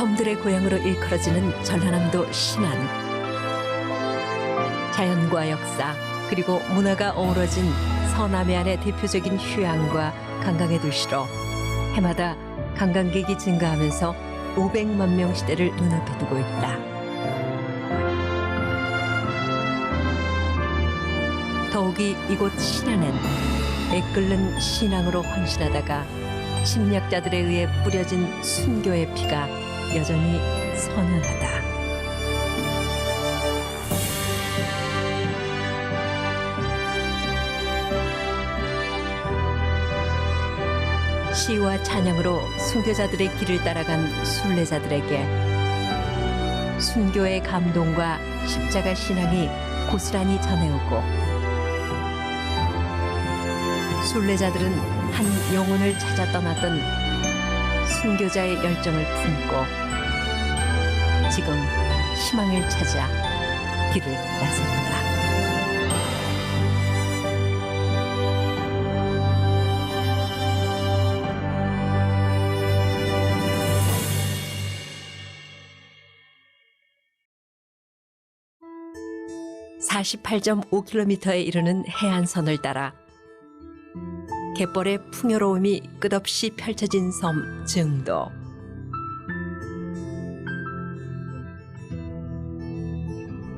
섬들의 고향으로 일컬어지는 전라남도 신안. 자연과 역사 그리고 문화가 어우러진 서남해안의 대표적인 휴양과 관광의 도시로 해마다 관광객이 증가하면서 500만 명 시대를 눈앞에 두고 있다. 더욱이 이곳 신안엔 애끓는 신앙으로 헌신하다가 침략자들에 의해 뿌려진 순교의 피가 여전히 선연하다. 시와 찬양으로 순교자들의 길을 따라간 순례자들에게 순교의 감동과 십자가 신앙이 고스란히 전해오고 순례자들은 한 영혼을 찾아 떠났던 순교자의 열정을 품고 지금 희망을 찾아 길을 나섭니다. (48.5km에) 이르는 해안선을 따라 갯벌의 풍요로움이 끝없이 펼쳐진 섬 증도.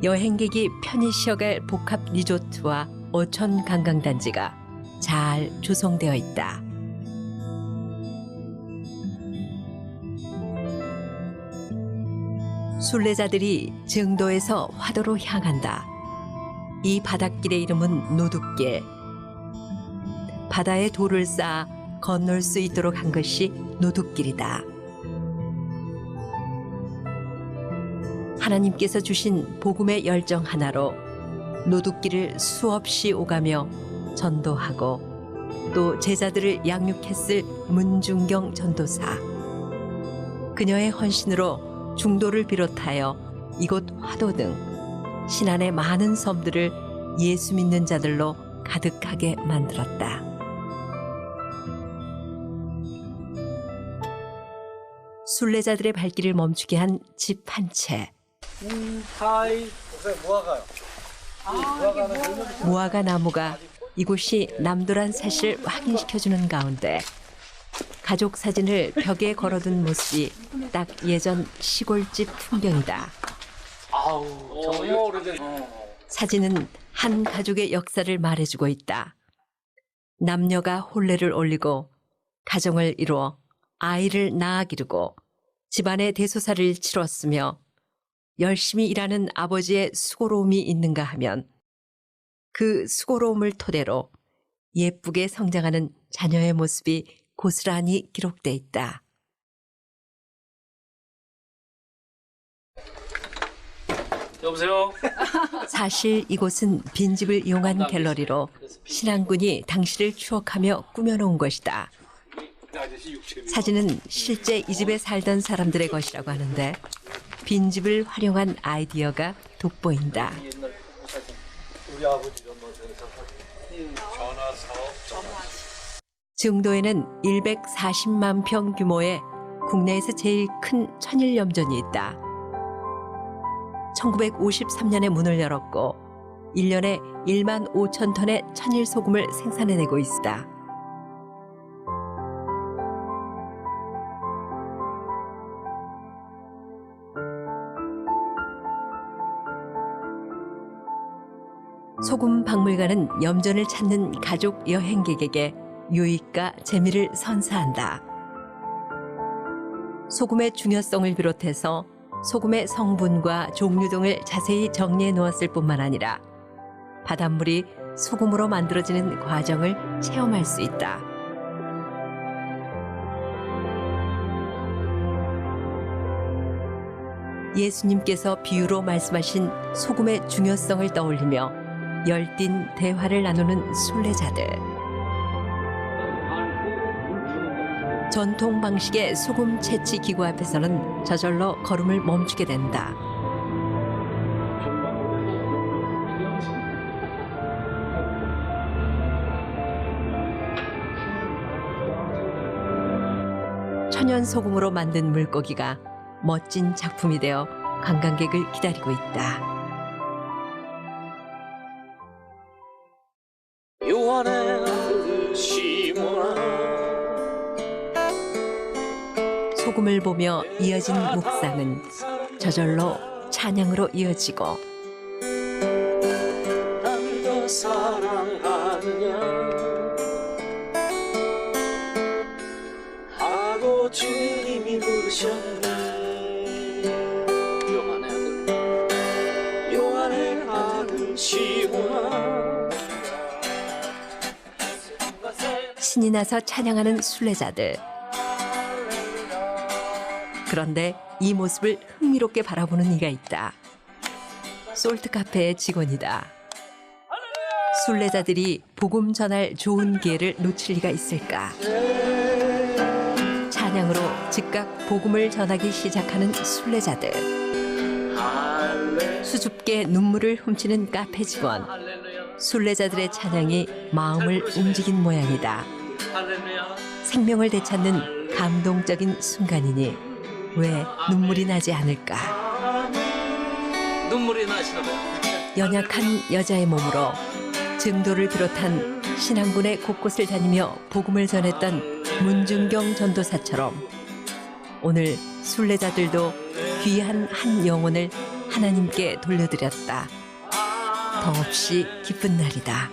여행객이 편히 쉬어갈 복합 리조트와 어촌 관광단지가 잘 조성되어 있다. 순례자들이 증도에서 화도로 향한다. 이 바닷길의 이름은 노둑길. 바다에 돌을 쌓아 건널 수 있도록 한 것이 노둑길이다. 하나님께서 주신 복음의 열정 하나로 노둑길을 수없이 오가며 전도하고 또 제자들을 양육했을 문중경 전도사. 그녀의 헌신으로 중도를 비롯하여 이곳 화도 등 신안의 많은 섬들을 예수 믿는 자들로 가득하게 만들었다. 순례자들의 발길을 멈추게 한 집 한 채. 하이. 목사님 무화과요. 무화과 나무가 이곳이 남도란 사실을 확인시켜주는 가운데 가족 사진을 벽에 걸어둔 모습이 딱 예전 시골집 풍경이다. 아우, 정말 오래된. 사진은 한 가족의 역사를 말해주고 있다. 남녀가 혼례를 올리고 가정을 이루어 아이를 낳아 기르고 집안의 대소사를 치렀으며 열심히 일하는 아버지의 수고로움이 있는가 하면 그 수고로움을 토대로 예쁘게 성장하는 자녀의 모습이 고스란히 기록돼 있다. 여보세요? 사실 이곳은 빈집을 이용한 갤러리로 신안군이 당시를 추억하며 꾸며놓은 것이다. 사진은 실제 이 집에 살던 사람들의 것이라고 하는데 빈집을 활용한 아이디어가 돋보인다. 우리 아버지 증도에는 140만 평 규모의 국내에서 제일 큰 천일염전이 있다. 1953년에 문을 열었고 1년에 1만 5천 톤의 천일 소금을 생산해내고 있다. 소금 박물관은 염전을 찾는 가족 여행객에게 유익과 재미를 선사한다. 소금의 중요성을 비롯해서 소금의 성분과 종류 등을 자세히 정리해 놓았을 뿐만 아니라 바닷물이 소금으로 만들어지는 과정을 체험할 수 있다. 예수님께서 비유로 말씀하신 소금의 중요성을 떠올리며 열띤 대화를 나누는 순례자들. 전통 방식의 소금 채취 기구 앞에서는 저절로 걸음을 멈추게 된다. 천연 소금으로 만든 물고기가 멋진 작품이 되어 관광객을 기다리고 있다. 요한의 시몬아 소금을 보며 이어진 묵상은 저절로 찬양으로 이어지고 난 더 사랑하느냐 하고 주님이 부르셨네 요한의 아들 시몬아 신이 나서 찬양하는 순례자들. 그런데 이 모습을 흥미롭게 바라보는 이가 있다. 솔트 카페의 직원이다. 순례자들이 복음 전할 좋은 기회를 놓칠 리가 있을까? 찬양으로 즉각 복음을 전하기 시작하는 순례자들. 수줍게 눈물을 훔치는 카페 직원. 순례자들의 찬양이 마음을 움직인 모양이다. 생명을 되찾는 감동적인 순간이니 왜 눈물이 나지 않을까? 눈물이 나시나 봐요. 연약한 여자의 몸으로 증도를 비롯한 신앙군의 곳곳을 다니며 복음을 전했던 문중경 전도사처럼 오늘 순례자들도 귀한 한 영혼을 하나님께 돌려드렸다. 더없이 기쁜 날이다.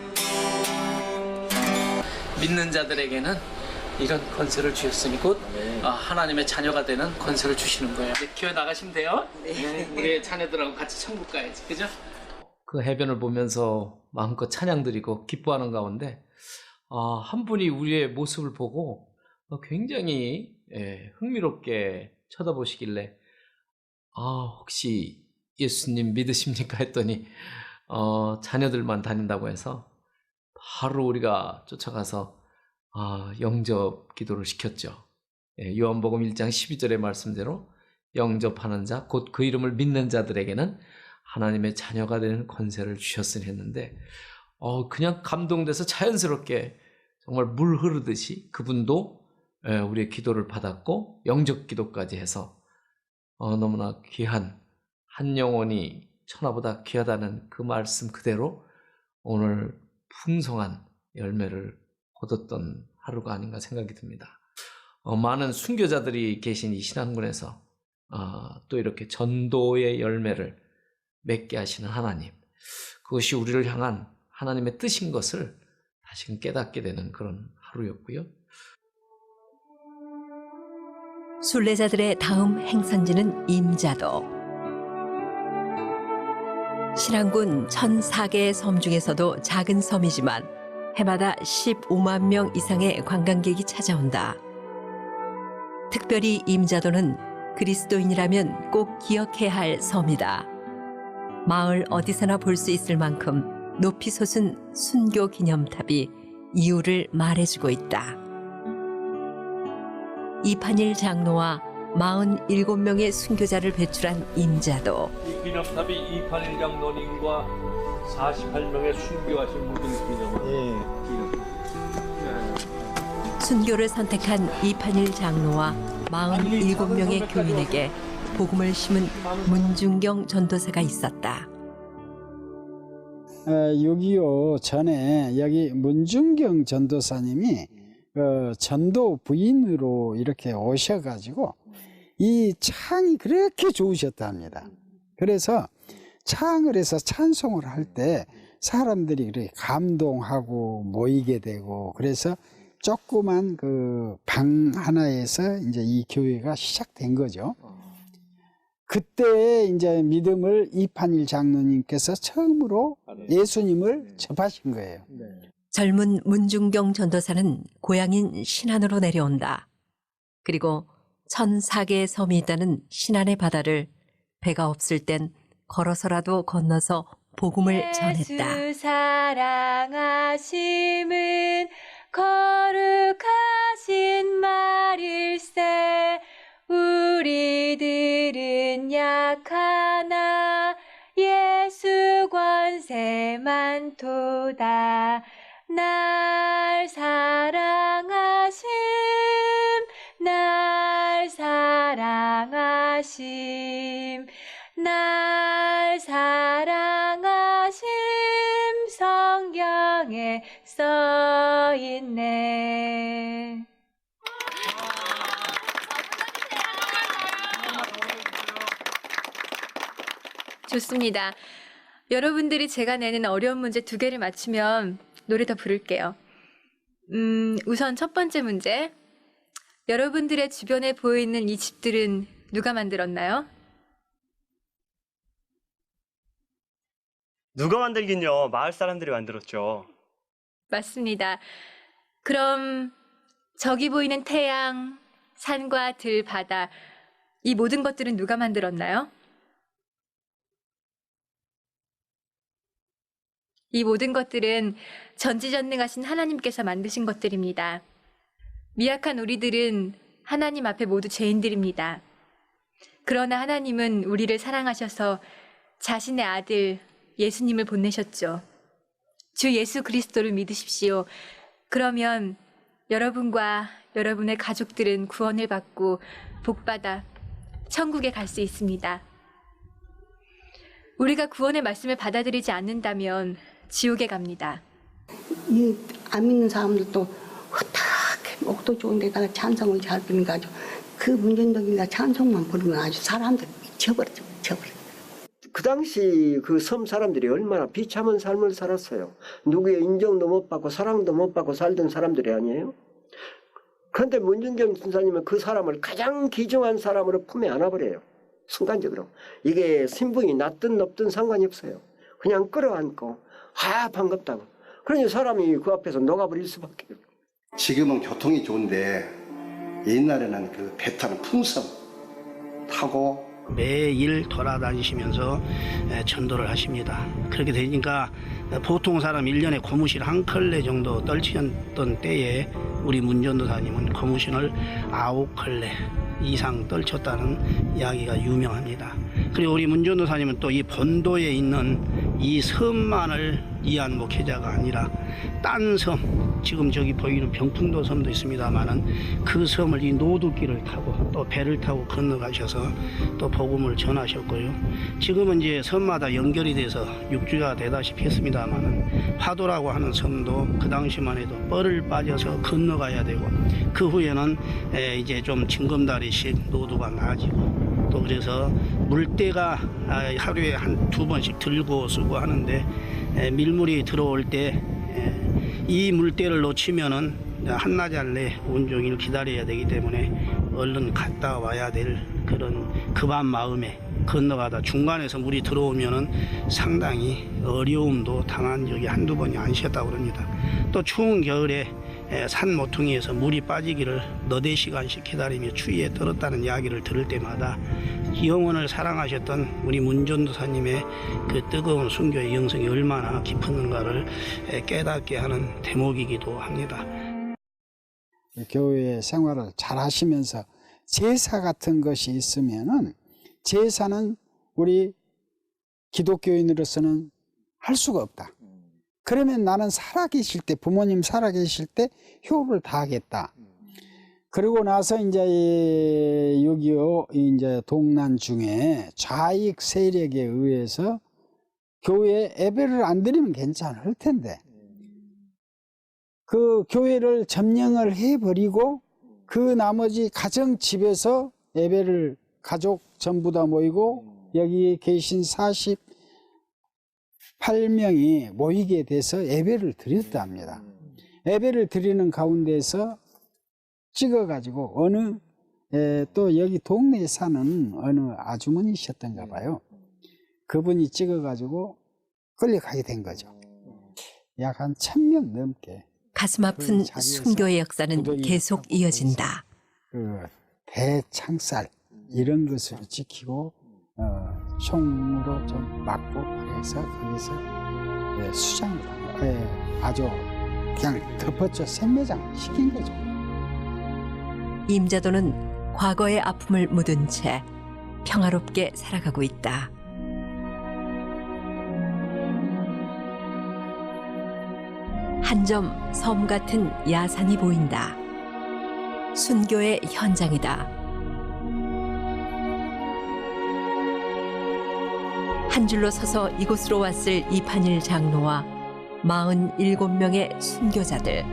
믿는 자들에게는 이런 권세를 주셨으니 곧 하나님의 자녀가 되는 권세를 주시는 거예요. 이제 기어 나가시면 돼요. 우리 자녀들하고 같이 천국 가야지, 그죠? 그 해변을 보면서 마음껏 찬양드리고 기뻐하는 가운데 한 분이 우리의 모습을 보고 굉장히 흥미롭게 쳐다보시길래 혹시 예수님 믿으십니까 했더니 자녀들만 다닌다고 해서 바로 우리가 쫓아가서 영접 기도를 시켰죠. 요한복음 1장 12절의 말씀대로 영접하는 자, 곧 그 이름을 믿는 자들에게는 하나님의 자녀가 되는 권세를 주셨으니 했는데 그냥 감동돼서 자연스럽게 정말 물 흐르듯이 그분도 우리의 기도를 받았고 영접 기도까지 해서 너무나 귀한 한 영혼이 천하보다 귀하다는 그 말씀 그대로 오늘 풍성한 열매를 거뒀던 하루가 아닌가 생각이 듭니다. 많은 순교자들이 계신 이 신안군에서 또 이렇게 전도의 열매를 맺게 하시는 하나님, 그것이 우리를 향한 하나님의 뜻인 것을 다시금 깨닫게 되는 그런 하루였고요. 순례자들의 다음 행선지는 임자도. 신안군 1,004개의 섬 중에서도 작은 섬이지만 해마다 15만 명 이상의 관광객이 찾아온다. 특별히 임자도는 그리스도인이라면 꼭 기억해야 할 섬이다. 마을 어디서나 볼 수 있을 만큼 높이 솟은 순교 기념탑이 이유를 말해주고 있다. 이판일 장로와 47명의 순교자를 배출한 임자도. 이 기념탑이 이판일 장로님과 48명의 순교하신 분들 기념을 순교를 선택한 이판일 장로와 47명의 교인에게 복음을 심은 문중경 전도사가 있었다. 여기요 전에 여기 문중경 전도사님이 전도 부인으로 이렇게 오셔가지고 이 창이 그렇게 좋으셨답니다. 그래서 창을 해서 찬송을 할 때 사람들이 그렇게 감동하고 모이게 되고 그래서 조그만 그 방 하나에서 이제 이 교회가 시작된 거죠. 그때 이제 믿음을 이판일 장로님께서 처음으로 예수님을 접하신 거예요. 젊은 문중경 전도사는 고향인 신안으로 내려온다. 그리고 1,004개의 섬이 있다는 신안의 바다를 배가 없을 땐 걸어서라도 건너서 복음을 전했다. 예수 사랑하심은 거룩하신 말일세. 우리들은 약하나 예수 권세만 도다. 날 사랑하심 사랑하심 날 사랑하심 성경에 써 있네. 좋습니다. 여러분들이 제가 내는 어려운 문제 2개를 맞추면 노래 더 부를게요. 우선 첫 번째 문제. 여러분들의 주변에 보이는 이 집들은 누가 만들었나요? 누가 만들긴요. 마을 사람들이 만들었죠. 맞습니다. 그럼 저기 보이는 태양, 산과 들, 바다, 이 모든 것들은 누가 만들었나요? 이 모든 것들은 전지전능하신 하나님께서 만드신 것들입니다. 미약한 우리들은 하나님 앞에 모두 죄인들입니다. 그러나 하나님은 우리를 사랑하셔서 자신의 아들 예수님을 보내셨죠. 주 예수 그리스도를 믿으십시오. 그러면 여러분과 여러분의 가족들은 구원을 받고 복받아 천국에 갈 수 있습니다. 우리가 구원의 말씀을 받아들이지 않는다면 지옥에 갑니다. 이 안 믿는 사람들도 어떻게 목도 좋은 데다가 찬송을 잘 부르니까 그 문전덕이가 찬송만 부르면 아주 사람들 미쳐버렸죠. 그 당시 그 섬 사람들이 얼마나 비참한 삶을 살았어요. 누구의 인정도 못 받고 사랑도 못 받고 살던 사람들이 아니에요. 그런데 문준경 선사님은 그 사람을 가장 귀중한 사람으로 품에 안아버려요. 순간적으로. 이게 신분이 낮든 높든 상관이 없어요. 그냥 끌어안고 반갑다고. 그러니 사람이 그 앞에서 녹아버릴 수밖에 없어요. 지금은 교통이 좋은데 옛날에는 그 배 타는 풍선 타고 매일 돌아다니시면서 전도를 하십니다. 그렇게 되니까 보통 사람 1년에 고무신 1컬레 정도 떨치던 때에 우리 문전도사님은 고무신을 9컬레 이상 떨쳤다는 이야기가 유명합니다. 그리고 우리 문전도사님은 또 이 본도에 있는 이 섬만을 위한 목회자가 아니라 딴 섬, 지금 저기 보이는 병풍도 섬도 있습니다만은 그 섬을 이 노두길을 타고 또 배를 타고 건너가셔서 또 복음을 전하셨고요. 지금은 이제 섬마다 연결이 돼서 육지가 되다시피 했습니다만은 화도라고 하는 섬도 그 당시만 해도 뻘을 빠져서 건너가야 되고 그 후에는 이제 좀 징검다리식 노두가 나아지고 또 그래서 물때가 하루에 두 번씩 들고 쓰고 하는데 밀물이 들어올 때 이 물때를 놓치면은 한나절 내 온종일 기다려야 되기 때문에 얼른 갔다 와야 될 그런 급한 마음에 건너가다 중간에서 물이 들어오면은 상당히 어려움도 당한 적이 한두 번이 아니셨다고 그럽니다. 또 추운 겨울에 산 모퉁이에서 물이 빠지기를 너댓 시간씩 기다리며 추위에 떨었다는 이야기를 들을 때마다 영혼을 사랑하셨던 우리 문전도사님의 그 뜨거운 순교의 영성이 얼마나 깊었는가를 깨닫게 하는 대목이기도 합니다. 교회 생활을 잘 하시면서 제사 같은 것이 있으면은 제사는 우리 기독교인으로서는 할 수가 없다. 그러면 나는 살아계실 때, 부모님 살아계실 때 효를 다하겠다. 그러고 나서 이제 6.25 이제 동란 중에 좌익 세력에 의해서 교회에 예배를 안 드리면 괜찮을 텐데 그 교회를 점령을 해버리고 그 나머지 가정 집에서 예배를 가족 전부 다 모이고 여기 계신 48명이 모이게 돼서 예배를 드렸답니다. 예배를 드리는 가운데서 찍어가지고 또 여기 동네에 사는 어느 아주머니셨던가 봐요. 그분이 찍어가지고 끌려가게 된 거죠. 약 한 1000명 넘게. 가슴 아픈 순교의 역사는 계속 이어진다. 그 대창살 이런 것을 지키고 총으로 좀 맞고 그래서 거기서 수장을 아주 그냥 덮었죠. 샘매장 시킨 거죠. 임자도는 과거의 아픔을 묻은 채 평화롭게 살아가고 있다. 한 점 섬 같은 야산이 보인다. 순교의 현장이다. 한 줄로 서서 이곳으로 왔을 이판일 장로와 47명의 순교자들.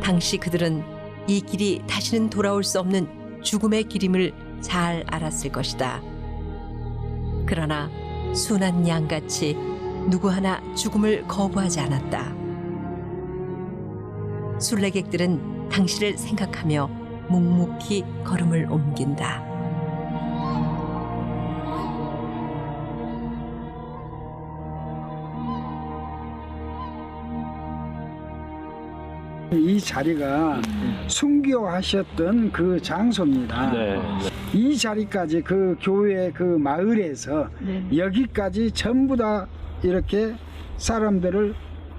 당시 그들은 이 길이 다시는 돌아올 수 없는 죽음의 길임을 잘 알았을 것이다. 그러나 순한 양같이 누구 하나 죽음을 거부하지 않았다. 순례객들은 당시를 생각하며 묵묵히 걸음을 옮긴다. 이 자리가 순교하셨던 그 장소입니다. 이 자리까지 그 교회 그 마을에서 여기까지 전부 다 이렇게 사람들을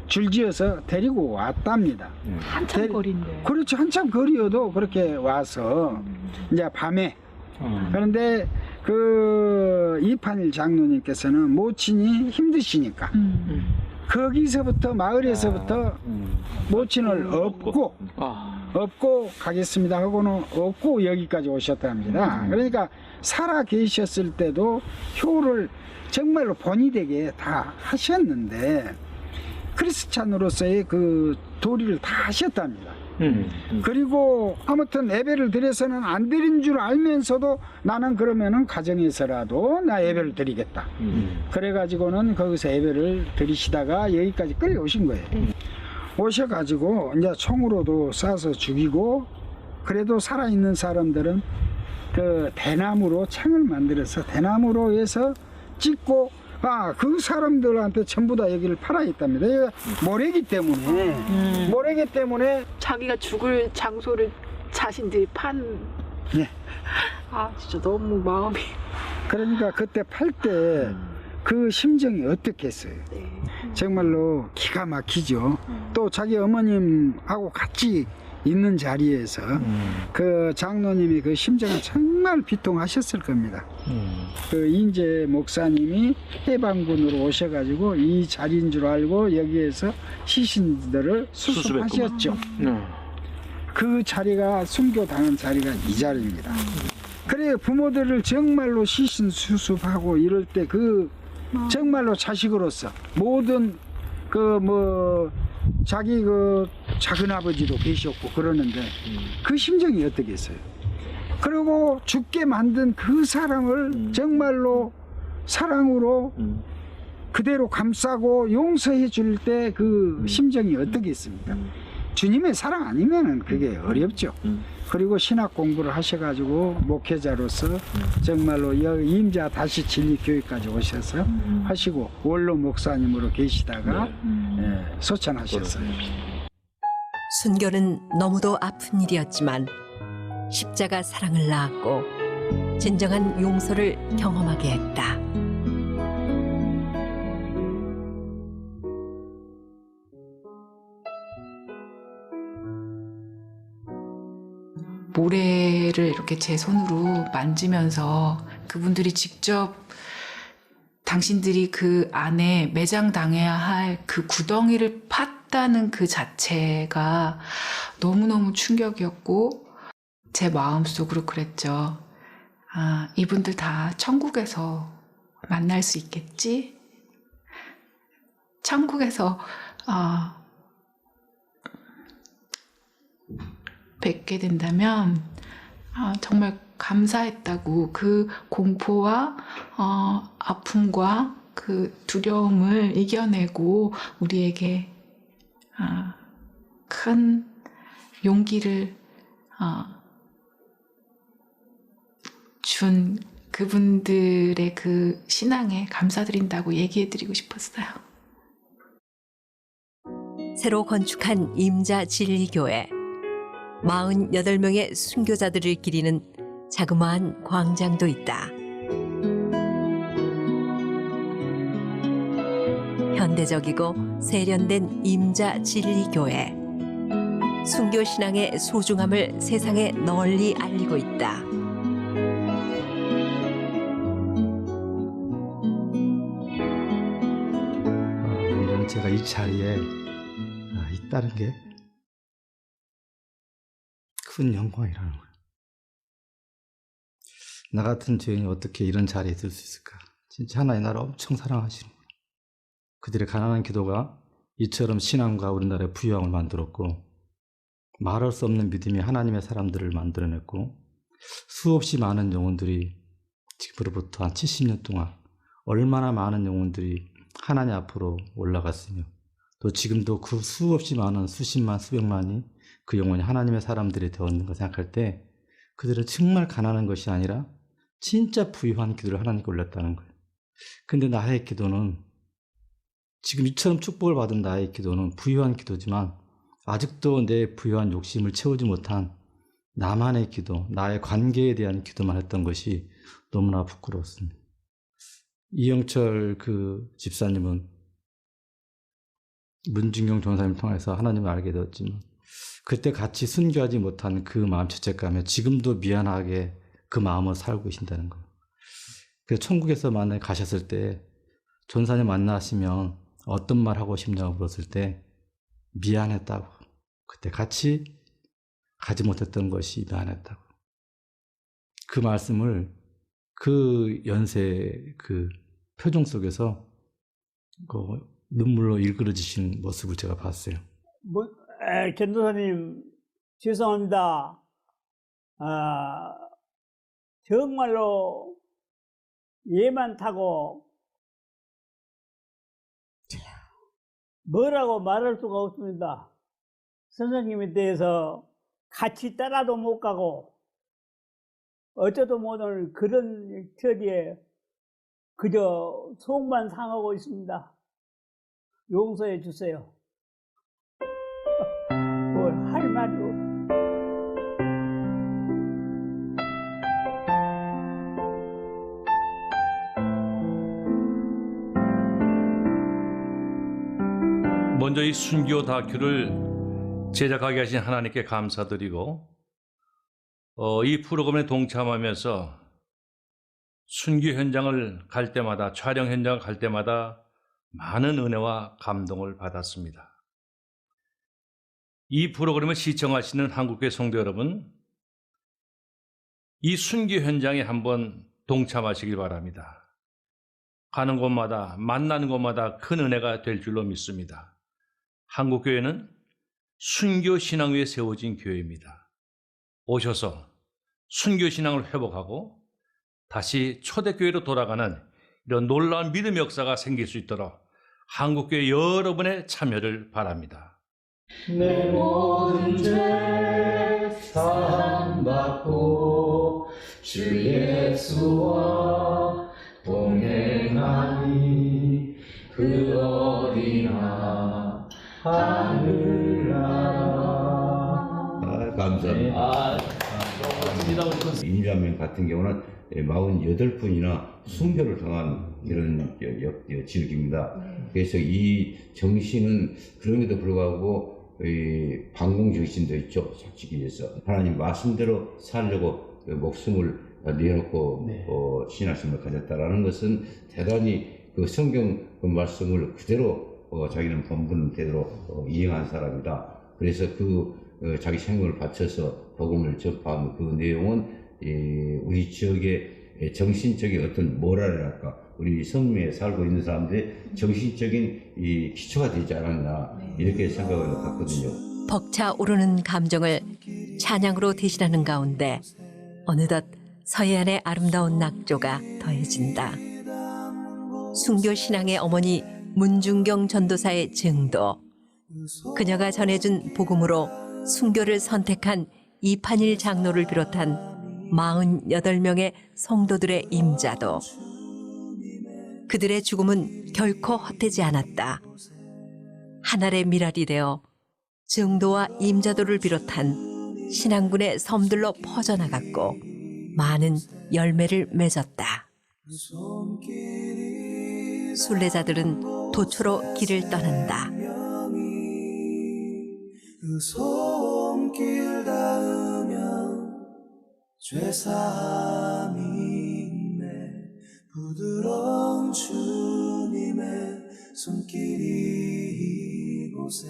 줄지어서 데리고 왔답니다. 한참 거리인데. 그렇죠. 한참 거리여도 그렇게 와서 이제 밤에. 그런데 그 이판일 장로님께서는 모친이 힘드시니까 거기서부터 마을에서부터 모친을 업고 가겠습니다 하고는 업고 여기까지 오셨답니다. 그러니까 살아 계셨을 때도 효를 정말로 본의 되게 다 하셨는데 크리스찬으로서의 그 도리를 다 하셨답니다. 그리고 아무튼 예배를 드려서는 안 드린 줄 알면서도 나는 그러면은 가정에서라도 나 예배를 드리겠다. 그래가지고는 거기서 예배를 드리시다가 여기까지 끌려오신 거예요. 오셔가지고 이제 총으로도 쏴서 죽이고, 그래도 살아있는 사람들은 그 대나무로 창을 만들어서 대나무로 해서 찍고, 그 사람들한테 전부 다 여기를 팔아있답니다. 모래기 때문에 자기가 죽을 장소를 자신들이 네. 진짜 너무 마음이. 그러니까 그때 팔 때 그 심정이 어떻겠어요? 정말로 기가 막히죠. 또 자기 어머님하고 같이 있는 자리에서 그 장로님이 그 심정을 정말 비통하셨을 겁니다. 그 인재 목사님이 해방군으로 오셔가지고 이 자리인 줄 알고 여기에서 시신들을 수습하셨죠. 그 자리가 순교당한 자리가 이 자리입니다. 그래 부모들을 정말로 시신 수습하고 이럴 때 그 정말로 자식으로서 모든 그 뭐 자기 그 작은아버지도 계셨고 그러는데 그 심정이 어떻겠어요? 그리고 죽게 만든 그 사람을 정말로 사랑으로 그대로 감싸고 용서해 줄 때 그 심정이 어떻겠습니까? 주님의 사랑 아니면은 그게 어렵죠. 그리고 신학 공부를 하셔가지고 목회자로서 정말로 임자 다시 진리 교육까지 오셔서 하시고 원로 목사님으로 계시다가 소천하셨어요. 순교는 너무도 아픈 일이었지만 십자가 사랑을 낳았고 진정한 용서를 경험하게 했다. 모래를 이렇게 제 손으로 만지면서 그분들이 직접 당신들이 그 안에 매장당해야 할 그 구덩이를 팠다는 그 자체가 너무너무 충격이었고 제 마음속으로 그랬죠. 이분들 다 천국에서 만날 수 있겠지? 천국에서 뵙게 된다면 정말 감사했다고, 그 공포와 아픔과 그 두려움을 이겨내고 우리에게 큰 용기를 준 그분들의 그 신앙에 감사드린다고 얘기해드리고 싶었어요. 새로 건축한 임자 진리교회. 48명의 순교자들을 기리는 자그마한 광장도 있다. 현대적이고 세련된 임자 진리교회. 순교 신앙의 소중함을 세상에 널리 알리고 있다. 오늘 제가 이 자리에 있다는 게 큰 영광이라는 거예요. 나 같은 죄인이 어떻게 이런 자리에 들 수 있을까? 진짜 하나님 나라 엄청 사랑하시는 거예요. 그들의 가난한 기도가 이처럼 신앙과 우리나라의 부유함을 만들었고 말할 수 없는 믿음이 하나님의 사람들을 만들어냈고 수없이 많은 영혼들이 지금으로부터 한 70년 동안 얼마나 많은 영혼들이 하나님 앞으로 올라갔으며 또 지금도 그 수없이 많은 수십만 수백만이 그 영혼이 하나님의 사람들이 되었는 걸 생각할 때 그들은 정말 가난한 것이 아니라 진짜 부유한 기도를 하나님께 올렸다는 거예요. 근데 나의 기도는 지금 이처럼 축복을 받은 나의 기도는 부유한 기도지만 아직도 내 부유한 욕심을 채우지 못한 나만의 기도, 나의 관계에 대한 기도만 했던 것이 너무나 부끄러웠습니다. 이영철 그 집사님은 문중경 전사님 통해서 하나님을 알게 되었지만 그때 같이 순교하지 못한 그 마음 죄책감에 지금도 미안하게 그 마음을 살고 계신다는 거예요. 그래서 천국에서 만나에 가셨을 때 전사님 만나시면 어떤 말 하고 싶냐고 물었을 때 미안했다고. 그때 같이 가지 못했던 것이 미안했다고. 그 말씀을 그 연세 그 표정 속에서 그 눈물로 일그러지신 모습을 제가 봤어요. 전도사님 죄송합니다. 정말로 얘만 타고 뭐라고 말할 수가 없습니다. 선생님에 대해서 같이 따라도 못 가고 어쩌도 못할 그런 처지에 그저 속만 상하고 있습니다. 용서해 주세요. 뭘 할 말이 없어. 먼저 이 순교 다큐를 제작하게 하신 하나님께 감사드리고 이 프로그램에 동참하면서 순교 현장을 갈 때마다 촬영 현장을 갈 때마다 많은 은혜와 감동을 받았습니다. 이 프로그램을 시청하시는 한국교회 성도 여러분, 이 순교 현장에 한번 동참하시길 바랍니다. 가는 곳마다 만나는 곳마다 큰 은혜가 될 줄로 믿습니다. 한국교회는 순교신앙 위에 세워진 교회입니다. 오셔서 순교신앙을 회복하고 다시 초대교회로 돌아가는 이런 놀라운 믿음의 역사가 생길 수 있도록 한국교회 여러분의 참여를 바랍니다. 내 모든 죄 사함받고 주 예수와 동행하니 그 어디나 하늘나라. 감사합니다. 인자명 같은 경우는 48분이나 순교를 당한 이런 지역입니다. 그래서 이 정신은 그럼에도 불구하고 방공 정신도 있죠. 솔직히 해서 하나님 말씀대로 살려고 목숨을 내놓고 신앙심을 가졌다라는 것은 대단히 그 성경 그 말씀을 그대로 자기는 본분 대로 이행한 사람이다. 그래서 자기 생명을 바쳐서 복음을 접한 그 내용은 우리 지역의 정신적인 어떤 모랄이랄까, 우리 성매에 살고 있는 사람들의 정신적인 이 기초가 되지 않았나 이렇게 생각을 갖거든요. 벅차 오르는 감정을 찬양으로 대신하는 가운데 어느덧 서해안의 아름다운 낙조가 더해진다. 순교 신앙의 어머니 문중경 전도사의 증도, 그녀가 전해준 복음으로 순교를 선택한 이판일 장로를 비롯한 48명의 성도들의 임자도 그들의 죽음은 결코 헛되지 않았다. 하늘의 미랄이 되어 증도와 임자도를 비롯한 신앙군의 섬들로 퍼져나갔고 많은 열매를 맺었다. 순례자들은 도초로 길을 떠난다. 그 손길 닿으면 죄사함이 있네. 부드러운 주님의 손길이 이곳에